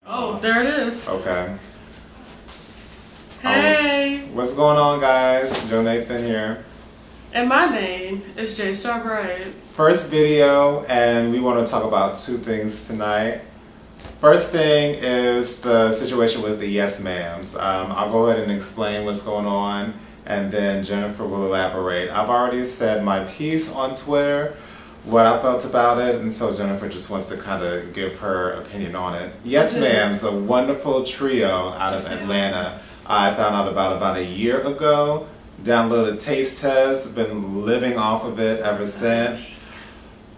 Oh, there it is. Okay. Hey. What's going on, guys? Joe Nathan here. And my name is TheJaySpot. First video, and we want to talk about two things tonight. First thing is the situation with the yes ma'ams. I'll go ahead and explain what's going on, and then Jennifer will elaborate. I've already said my piece on Twitter, what I felt about it, and so Jennifer just wants to kind of give her opinion on it. Yes Ma'am's a wonderful trio out of Atlanta. I found out about a year ago. Downloaded Taste Test, been living off of it ever since.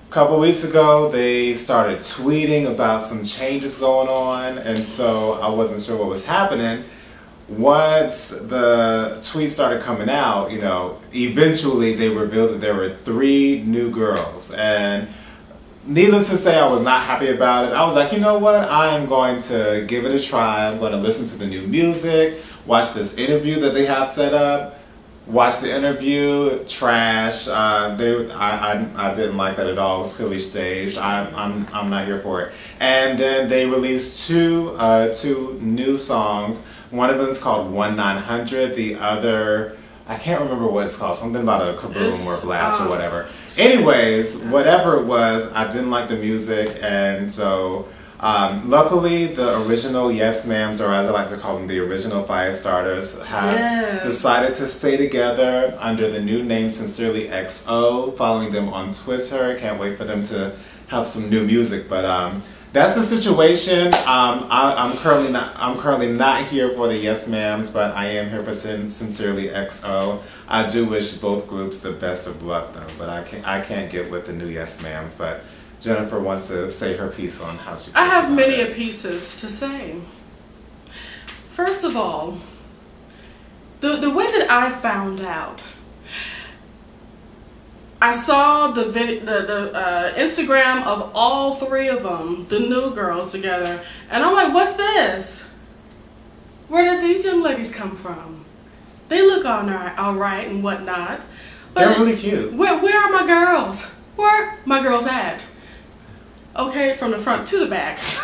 A couple weeks ago, they started tweeting about some changes going on, and so I wasn't sure what was happening. Once the tweets started coming out, you know, eventually they revealed that there were 3 new girls, and needless to say, I was not happy about it. I was like, you know what, I am going to give it a try. I'm going to listen to the new music, watch this interview that they have set up. Watch the interview, trash. I didn't like that at all. It was clearly staged. I'm not here for it. And then they released two new songs. One of them is called 1-900. The other, I can't remember what it's called. Something about a kaboom or blast or whatever. Anyways, whatever it was, I didn't like the music, and so luckily the original Yes Ma'ams, or as I like to call them, the original fire starters, have decided to stay together under the new name Sincerely XO. Following them on Twitter. Can't wait for them to have some new music, but that's the situation. I'm currently not here for the Yes Ma'ams, but I am here for Sincerely XO. I do wish both groups the best of luck though, but I can't get with the new Yes Ma'ams. But Jennifer wants to say her piece on how she feels. I have many pieces to say. First of all, the way that I found out, I saw the Instagram of all 3 of them, the new girls together, and I'm like, what's this? Where did these young ladies come from? They look all right and whatnot. But they're really cute. Where are my girls? Where are my girls at? Okay, from the front to the back. So,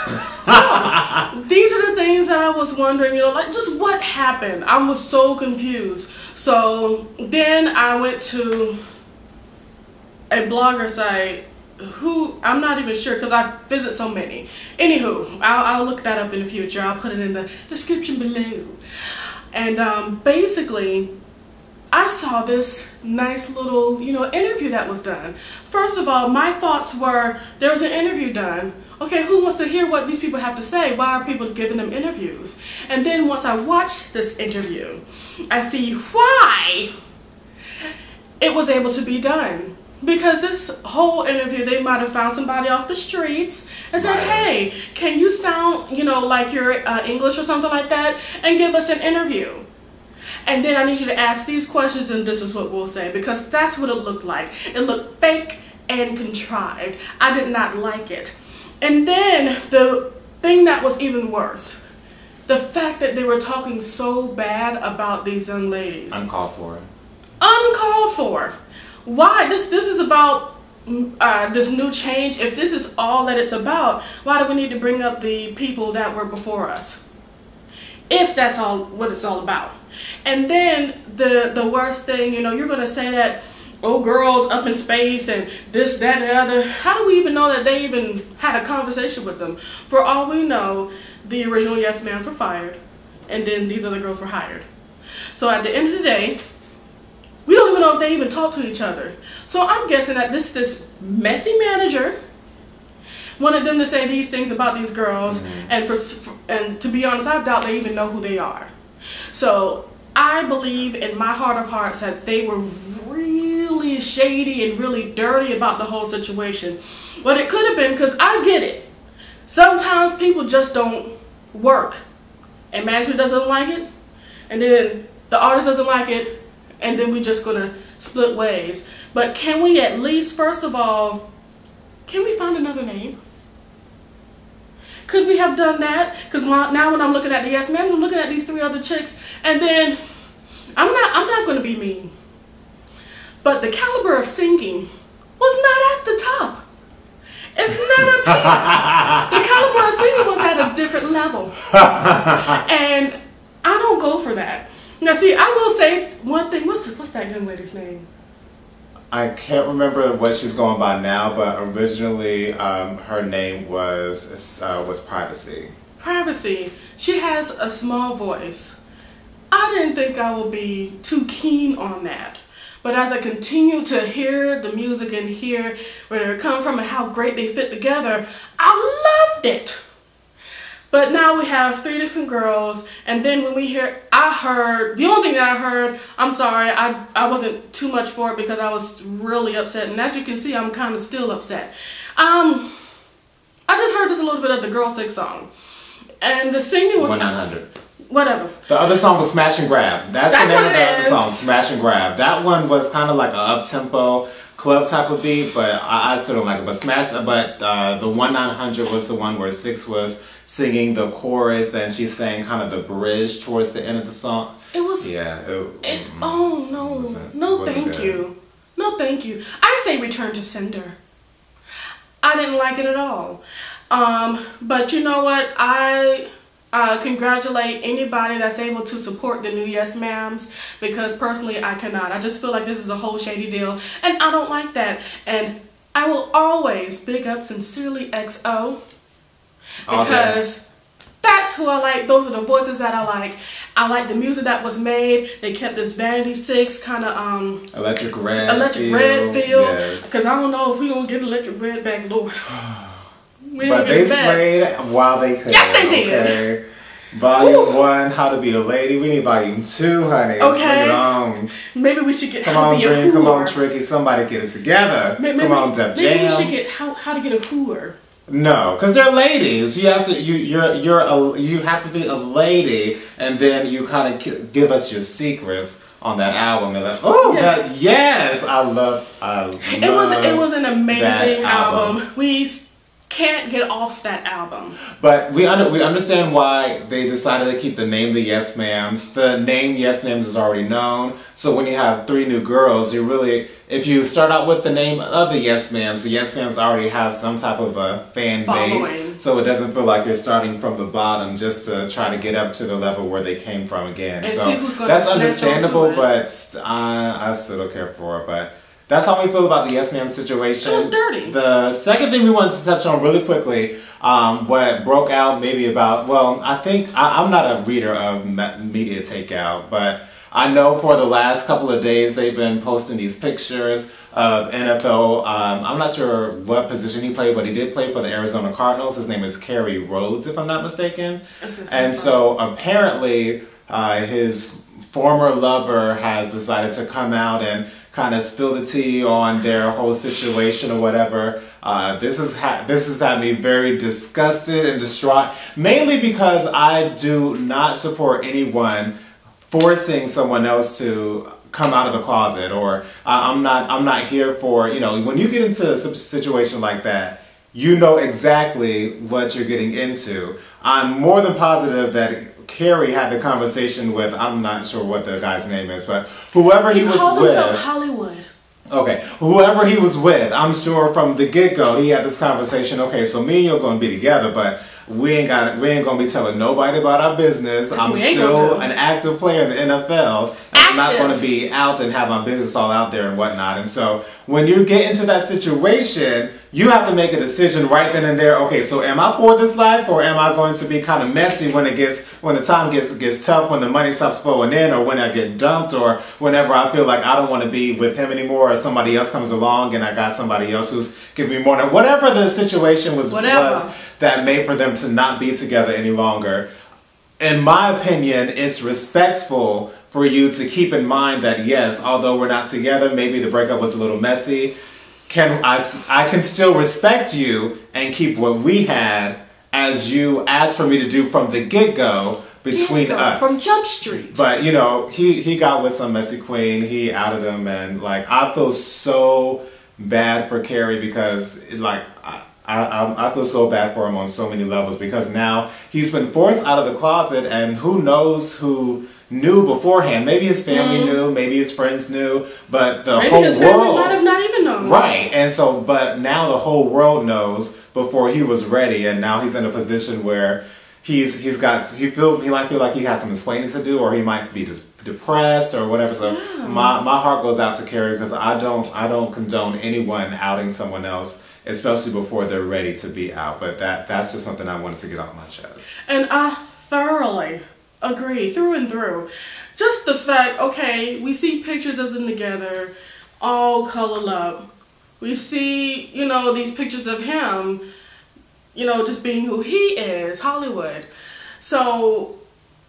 these are the things that I was wondering, you know, like just what happened. I was so confused. So then I went to a blogger site who I'm not even sure because I visit so many. Anywho, I'll look that up in the future. I'll put it in the description below. And basically, I saw this nice little, you know, interview that was done. First of all, my thoughts were, there was an interview done. Okay, who wants to hear what these people have to say? Why are people giving them interviews? And then once I watched this interview, I see why it was able to be done. Because this whole interview, they might have found somebody off the streets and said, hey, can you sound, you know, like you're English or something like that, and give us an interview? And then I need you to ask these questions, and this is what we'll say, because that's what it looked like. It looked fake and contrived. I did not like it. And then the thing that was even worse, the fact that they were talking so bad about these young ladies. Uncalled for. Uncalled for. Why? This is about this new change. If this is all that it's about, why do we need to bring up the people that were before us? If that's all what it's all about. And then the worst thing, you know, you're gonna say that, oh, girls up in space and this, that, and the other. How do we even know that they even had a conversation with them? For all we know, the original Yes Ma'ams were fired, and then these other girls were hired. So at the end of the day, we don't even know if they even talk to each other. So I'm guessing that this messy manager wanted them to say these things about these girls, and to be honest, I doubt they even know who they are. So I believe in my heart of hearts that they were really shady and really dirty about the whole situation. But it could have been, because I get it. Sometimes people just don't work, and management doesn't like it, and then the artist doesn't like it, and then we're just gonna split ways. But can we at least, first of all, can we find another name? Could we have done that? Because now when I'm looking at the Yes Man, I'm looking at these 3 other chicks, and then I'm not going to be mean, but the caliber of singing was not at the top. It's not up here. The caliber her singing was at a different level. And I don't go for that. Now, see, I will say one thing. What's that young lady's name? I can't remember what she's going by now, but originally her name was Privacy. Privacy. She has a small voice. I didn't think I would be too keen on that. But as I continue to hear the music and hear where it comes from and how great they fit together, I loved it. But now we have 3 different girls, and then when we hear, the only thing that I heard, I'm sorry, I wasn't too much for it because I was really upset, and as you can see, I'm kind of still upset. I just heard just a little bit of the Girl 6 song, and the singing was... 1-900. Whatever. The other song was Smash and Grab. That's the name of the other song, Smash and Grab. That one was kind of like an up-tempo club type of beat, but I still don't like it. But the 1-900 was the one where Six was singing the chorus, then she sang kind of the bridge towards the end of the song. It was... Yeah. Oh, no. No, thank you. No, thank you. I say return to sender. I didn't like it at all. But you know what? I congratulate anybody that's able to support the new Yes Ma'ams, because personally I cannot. I just feel like this is a whole shady deal, and I don't like that. And I will always big up Sincerely XO, because that's who I like. Those are the voices that I like. I like the music that was made. They kept this Vanity 6 kind of Electric Red feel. Because I don't know if we're gonna get Electric Red back, Lord. But they slayed while they could. Yes, they did. Okay. Volume 1, How to Be a Lady. We need Volume 2, honey. Okay. Bring it on. Maybe we should get Come on, Dream. Come on, Tricky. Somebody get it together. Come on, Def Jam. Maybe we should get how to get a hooer. No, because they're ladies. You have to you have to be a lady, and then you kind of give us your secrets on that album. They're like, oh, yes, I love. It was an amazing album. We can't get off that album. But we understand why they decided to keep the name The Yes Ma'ams. The name Yes Ma'ams is already known. So when you have 3 new girls, if you start out with the name of the Yes Ma'ams already have some type of a fan base. So it doesn't feel like you're starting from the bottom just to try to get up to the level where they came from again. And so that's understandable, but I still don't care for it. But that's how we feel about the Yes Ma'am situation. It was dirty. The second thing we wanted to touch on really quickly, what broke out maybe about, well, I think, I'm not a reader of media takeout, but I know for the last couple of days they've been posting these pictures of NFL, I'm not sure what position he played, but he did play for the Arizona Cardinals. His name is Kerry Rhodes, if I'm not mistaken. And so apparently his former lover has decided to come out and kind of spill the tea on their whole situation or whatever. This has had me very disgusted and distraught, mainly because I do not support anyone forcing someone else to come out of the closet, or I'm not here for, when you get into a situation like that, you know exactly what you're getting into. I'm more than positive that Carrie had the conversation with, I'm not sure what the guy's name is, but whoever he was with. He calls himself Hollywood. Okay, whoever he was with, I'm sure from the get-go he had this conversation. Okay, so me and you are going to be together, but we ain't going to be telling nobody about our business. I'm still an active player in the NFL. I'm not going to be out and have my business all out there and whatnot. And so when you get into that situation, you have to make a decision right then and there. Okay, so am I for this life, or am I going to be kind of messy when the time gets tough, when the money stops flowing in, or when I get dumped, or whenever I feel like I don't want to be with him anymore, or somebody else comes along and I got somebody else who's giving me more. Whatever the situation was that made for them to not be together any longer. In my opinion, it's respectful for you to keep in mind that yes, although we're not together, maybe the breakup was a little messy, I can still respect you and keep what we had as you asked for me to do from the get-go between us. From Jump Street. But, he got with some messy queen, he outed him, and, I feel so bad for Carrie because, I feel so bad for him on so many levels, because now he's been forced out of the closet, and who knows who knew beforehand. Maybe his family knew, maybe his friends knew, but the whole world might have not even known. Right, and so, but now the whole world knows before he was ready, and now he's in a position where he might feel like he has some explaining to do, or he might be just depressed or whatever. So my heart goes out to Carrie, because I don't condone anyone outing someone else, especially before they're ready to be out. But that's just something I wanted to get off my chest. And I thoroughly agree through and through. Just the fact, okay, we see pictures of them together, all colored up. We see, you know, these pictures of him, you know, just being who he is, Hollywood. So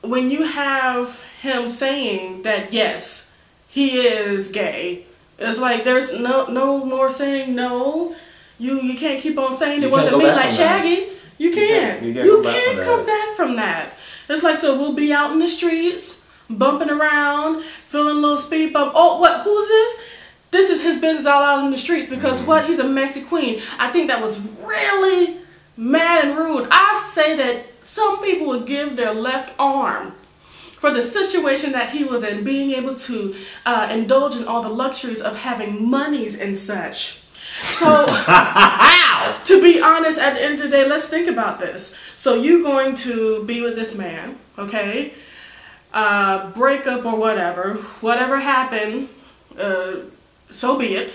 when you have him saying that, yes, he is gay, it's like there's no more saying no. You can't keep on saying it wasn't me like Shaggy. You can't. You can't come back from that. It's like, so we'll be out in the streets, bumping around, feeling a little speed bump. Oh, what? Who's this? This is his business all out in the streets, because what? He's a Mexican queen. I think that was really mad and rude. I say that some people would give their left arm for the situation that he was in, being able to indulge in all the luxuries of having monies and such. So, to be honest, at the end of the day, let's think about this. So you're going to be with this man, okay? Break up or whatever happened, so be it.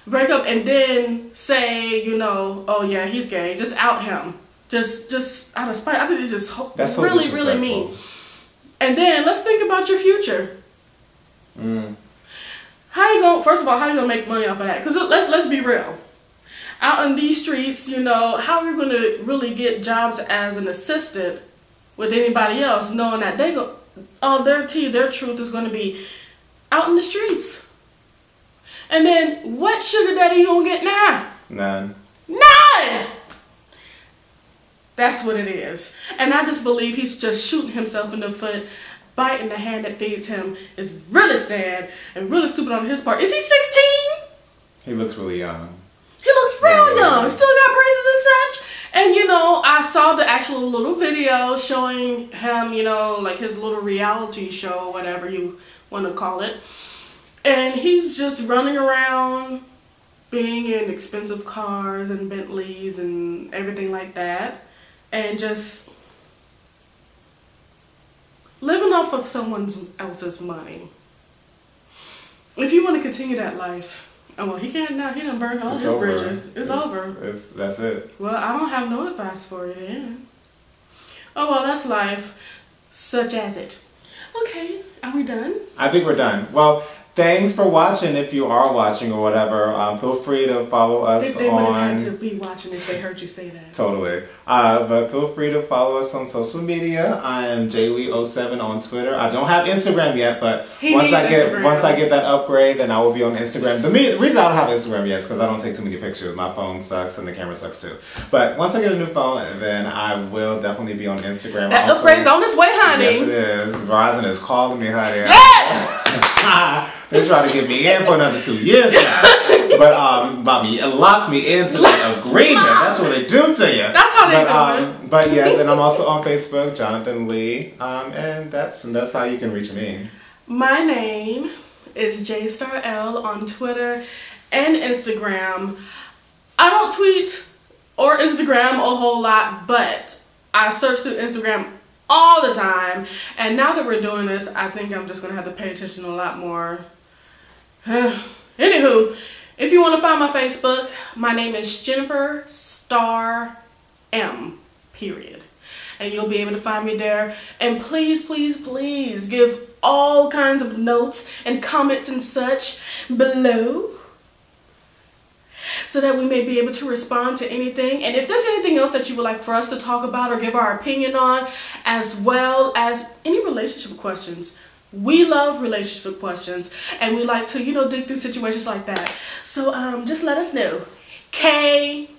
Break up and then say, you know, oh yeah, he's gay. Just out him. Just out of spite. I think it's just that's so really, really mean. And then let's think about your future. How you gonna, first of all, how you gonna make money off of that? Because let's be real. Out in these streets, you know, how are you gonna really get jobs as an assistant with anybody else, knowing that they go, oh, their truth is gonna be out in the streets. And then what sugar daddy you gonna get now? None. That's what it is. And I just believe he's just shooting himself in the foot. Biting the hand that feeds him is really sad and really stupid on his part. Is he 16? He looks really young. He looks real young. Still got braces and such. And you know, I saw the actual little video showing him, you know, like his little reality show, whatever you want to call it. And he's just running around, being in expensive cars and Bentleys and everything like that. And just living off of someone else's money. If you want to continue that life, oh well, he can't now. He done burned all his bridges. It's over. That's it. Well, I don't have no advice for you then. Oh well, that's life, such as it. Okay, are we done? I think we're done. Well, thanks for watching. If you are watching or whatever, feel free to follow us they would have had to be watching if they heard you say that. Totally. But feel free to follow us on social media. I am JLee07 on Twitter. I don't have Instagram yet, but once I get that upgrade, then I will be on Instagram. The reason I don't have Instagram yet is because I don't take too many pictures. My phone sucks and the camera sucks too. But once I get a new phone, then I will definitely be on Instagram. That upgrade's on its way, honey. Yes, it is. Verizon is calling me, honey. Yes! They try to get me in for another 2 years now. But lock me into the agreement. That's what they do to you. That's how they do it. But yes, and I'm also on Facebook, Jonathan Lee. And that's how you can reach me. My name is JStarL on Twitter and Instagram. I don't tweet or Instagram a whole lot, but I search through Instagram all the time. And now that we're doing this, I think I'm just going to have to pay attention a lot more. Anywho, if you want to find my Facebook, my name is Jennifer Star M. Period. And you'll be able to find me there. And please, please, please give all kinds of notes and comments and such below, so that we may be able to respond to anything. And if there's anything else that you would like for us to talk about or give our opinion on, as well as any relationship questions. We love relationship questions, and we like to, you know, dig through situations like that. So just let us know. K